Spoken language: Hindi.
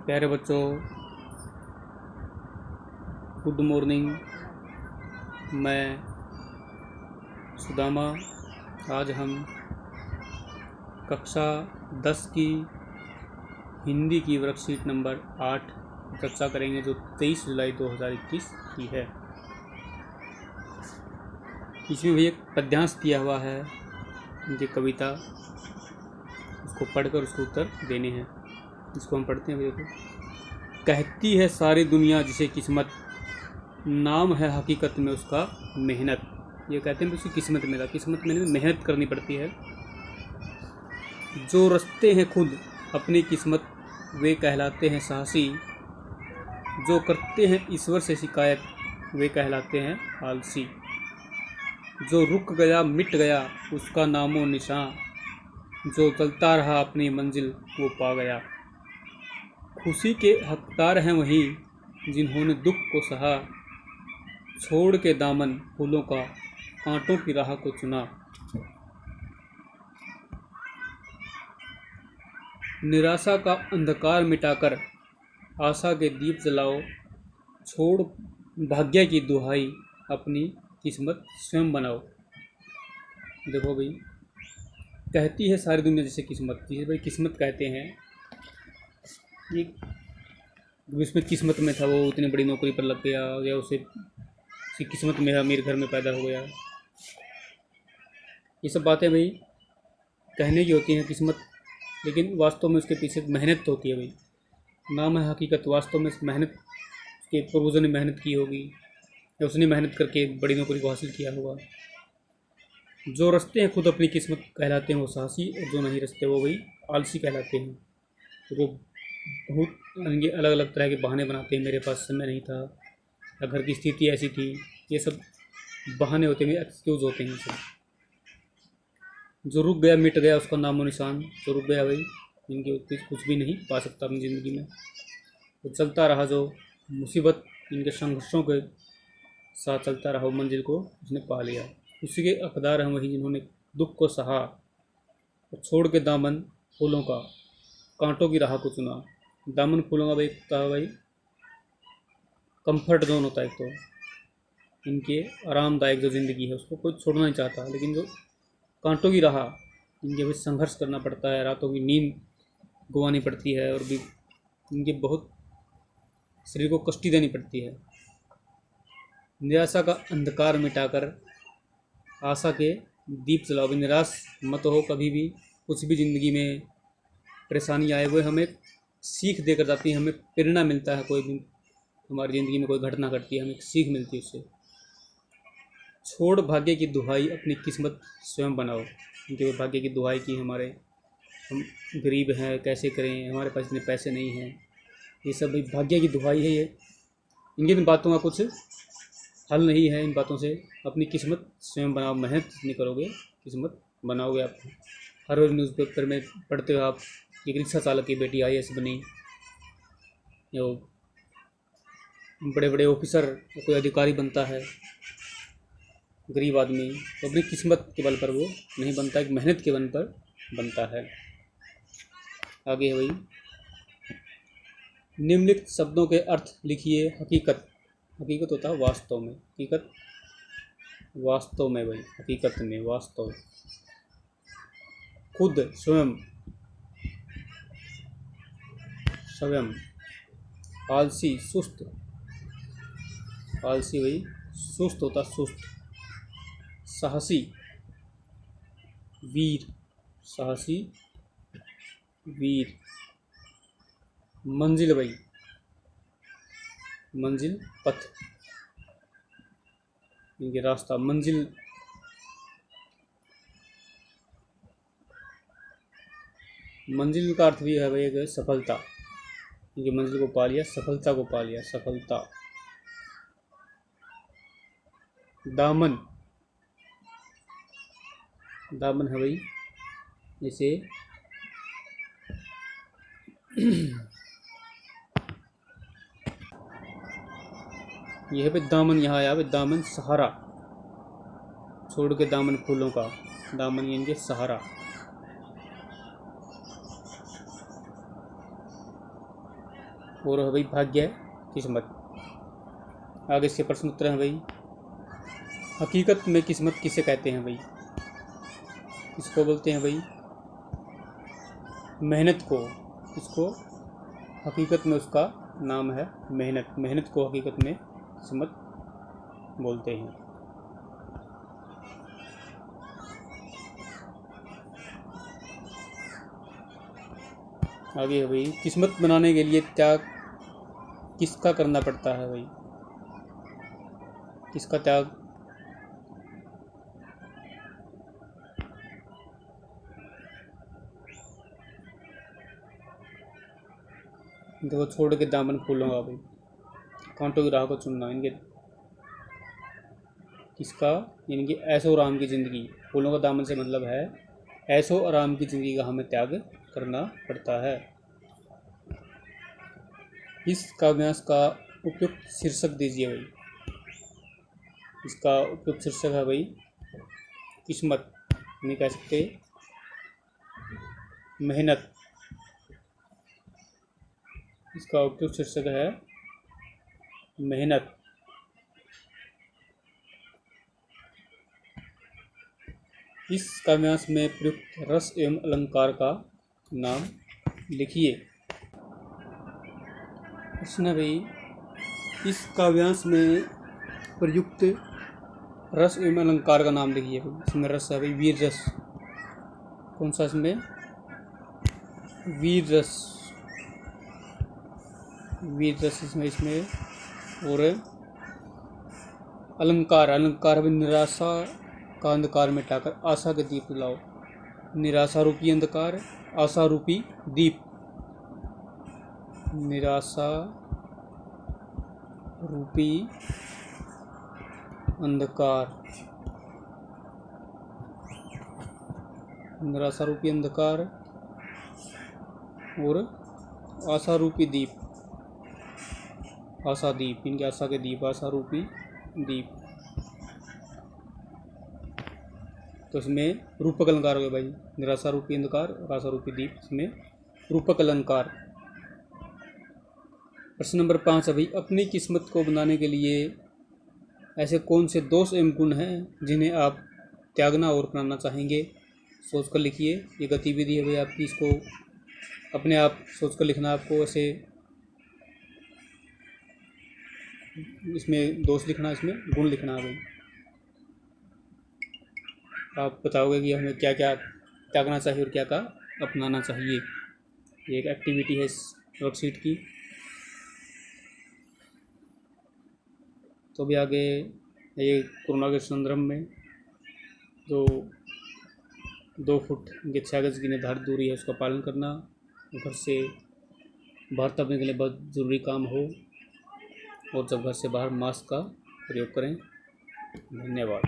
प्यारे बच्चों, गुड मॉर्निंग। मैं सुदामा। आज हम कक्षा 10 की हिंदी की वर्कशीट नंबर 8 चर्चा करेंगे, जो 23 जुलाई 2021 की है। इसमें भी एक पद्यांश दिया हुआ है, उनकी कविता, उसको पढ़कर उसको उत्तर देने हैं। इसको हम पढ़ते हैं। देखो, कहती है सारी दुनिया जिसे किस्मत, नाम है हकीकत में उसका मेहनत। ये कहते हैं उसकी किस्मत में था। किस्मत में मेहनत करनी पड़ती है। जो रचते हैं खुद अपनी किस्मत वे कहलाते हैं साहसी। जो करते हैं ईश्वर से शिकायत वे कहलाते हैं आलसी। जो रुक गया मिट गया उसका नामो निशान, जो चलता रहा अपनी मंजिल वो पा गया। खुशी के हकदार हैं वही जिन्होंने दुख को सहा, छोड़ के दामन फूलों का कांटों की राह को चुना। निराशा का अंधकार मिटाकर आशा के दीप जलाओ, छोड़ भाग्य की दुहाई अपनी किस्मत स्वयं बनाओ। देखो भाई, कहती है सारी दुनिया जैसे किस्मत, जिसे भाई किस्मत कहते हैं। ये जिसमें किस्मत में था वो इतनी बड़ी नौकरी पर लग गया, या उसे किस्मत में अमीर घर में पैदा हो गया। ये सब बातें भाई कहने की होती हैं किस्मत, लेकिन वास्तव में उसके पीछे मेहनत तो होती है भाई। नाम है हकीकत, वास्तव में मेहनत के पूर्वजों ने मेहनत की होगी, या उसने मेहनत करके बड़ी नौकरी को हासिल किया होगा। जो रचते हैं खुद अपनी किस्मत कहलाते हैं वो साहसी, और जो नहीं रचते वो भाई आलसी कहलाते हैं। तो वो बहुत अलग अलग तरह के बहाने बनाते हैं। मेरे पास समय नहीं था, या घर की स्थिति ऐसी थी। ये सब बहाने होते हैं, एक्सक्यूज़ होते हैं सब। जो रुक गया मिट गया उसका नामो निशान। जो रुक गया भाई, इनके कुछ भी नहीं पा सकता अपनी ज़िंदगी में। तो चलता रहा जो मुसीबत इनके संघर्षों के साथ चलता रहा, वो मंजिल को उसने पा लिया। उसी के हकदार हैं वही जिन्होंने दुख को सहा, और छोड़ के दामन फूलों का कांटों की राह को चुना। दामन फूलों का भाई होता है भाई कंफर्ट जोन होता है। एक तो इनके आरामदायक जो ज़िंदगी है उसको कोई छोड़ना नहीं चाहता, लेकिन जो कांटों की राह, इनके भी संघर्ष करना पड़ता है, रातों की नींद गंवानी पड़ती है, और भी इनके बहुत शरीर को कष्टी देनी पड़ती है। निराशा का अंधकार मिटाकर आशा के दीप जलाओ। भी निराश मत हो कभी भी। कुछ भी ज़िंदगी में परेशानी आए वो हमें सीख देकर जाती है, हमें प्रेरणा मिलता है। कोई भी हमारी ज़िंदगी में कोई घटना घटती है, हमें एक सीख मिलती है उससे। छोड़ भाग्य की दुहाई अपनी किस्मत स्वयं बनाओ। क्योंकि भाग्य की दुहाई की हमारे, हम गरीब हैं, कैसे करें, हमारे पास इतने पैसे नहीं हैं, ये सब भाई भाग्य की दुहाई है। ये इन बातों का कुछ हल नहीं है। इन बातों से अपनी किस्मत स्वयं बनाओ। मेहनत जितनी करोगे किस्मत बनाओगे आप। हर रोज़ न्यूज़पेपर में पढ़ते हो आप, एक रिक्शा चालक की बेटी IAS बनी, या बड़े बड़े ऑफिसर, कोई अधिकारी बनता है। गरीब आदमी तो अपनी किस्मत के बल पर वो नहीं बनता, एक मेहनत के बल पर बनता है। आगे है भाई, निम्नलिखित शब्दों के अर्थ लिखिए। हकीकत, हकीकत होता है वास्तव में। हकीकत वास्तव में भाई, हकीकत में वास्तव। खुद स्वयं, स्वयं। आलसी सुस्त, आलसी भाई सुस्त होता, सुस्त। साहसी वीर, साहसी वीर। मंजिल भाई, मंजिल पथ, इनके रास्ता मंजिल। मंजिल का अर्थ भी है भाई एक सफलता। इनकी मंजिल को पा लिया, सफलता को पा लिया, सफलता। दामन, दामन है भाई जैसे यह है भाई दामन, यहाँ आया भाई दामन सहारा। छोड़ के दामन फूलों का, दामन इनके सहारा। और है भाई भाग्य, किस्मत। आगे इसके प्रश्न उत्तर हैं भाई। हकीकत में किस्मत किसे कहते हैं भाई? किसको बोलते हैं भाई? मेहनत को। इसको हकीकत में उसका नाम है मेहनत। मेहनत को हकीकत में किस्मत बोलते हैं। आगे है भाई, किस्मत बनाने के लिए त्याग किसका करना पड़ता है भाई? किसका त्याग? देखो, छोड़ के दामन फूलूंगा भाई, कांटों की राह को चुनना। इनके किसका? इनकी ऐशो आराम की ज़िंदगी। फूलों का दामन से मतलब है ऐशो आराम की ज़िंदगी का हमें त्याग करना पड़ता है। इस काव्यांश का उपयुक्त शीर्षक दीजिए भाई। इसका उपयुक्त शीर्षक है भाई किस्मत, नहीं कह सकते मेहनत। इसका उपयुक्त शीर्षक है मेहनत। इस काव्यांश में प्रयुक्त रस एवं अलंकार का नाम लिखिए। प्रश्न है भाई, इस काव्यांश में प्रयुक्त रस एवं अलंकार का नाम लिखिए भाई। इसमें रस है भाई वीर रस। कौन सा इसमें? वीर रस। वीर रस इसमें और अलंकार। अलंकार भी निराशा का अंधकार मिटाकर आशा के दीप लाओ। निराशा रूपी अंधकार, आशा रूपी दीप। निराशा रूपी अंधकार, निराशा रूपी अंधकार और आशा रूपी दीप। आशा दीप, इनके आशा के दीप, आशा रूपी दीप। तो इसमें रूपक अलंकार हो गए भाई, निराशा रूपी अंधकार और आशा रूपी दीप, इसमें रूपक अलंकार। प्रश्न नंबर 5 है भाई, अपनी किस्मत को बनाने के लिए ऐसे कौन से दोष एवं गुण हैं जिन्हें आप त्यागना और अपनाना चाहेंगे? सोच कर लिखिए। ये गतिविधि है भाई आपकी, इसको अपने आप सोच कर लिखना। आपको ऐसे इसमें दोष लिखना, इसमें गुण लिखना है भाई। आप बताओगे कि हमें क्या क्या त्यागना चाहिए और क्या क्या अपनाना चाहिए। ये एक एक्टिविटी है इस वर्कशीट की। तो भी आगे ये कोरोना के संदर्भ में जो 2 फुट के 6 गज की निर्धारित दूरी है उसका पालन करना, घर से बाहर तबने के लिए बहुत ज़रूरी काम हो, और जब घर से बाहर मास्क का प्रयोग करें। धन्यवाद।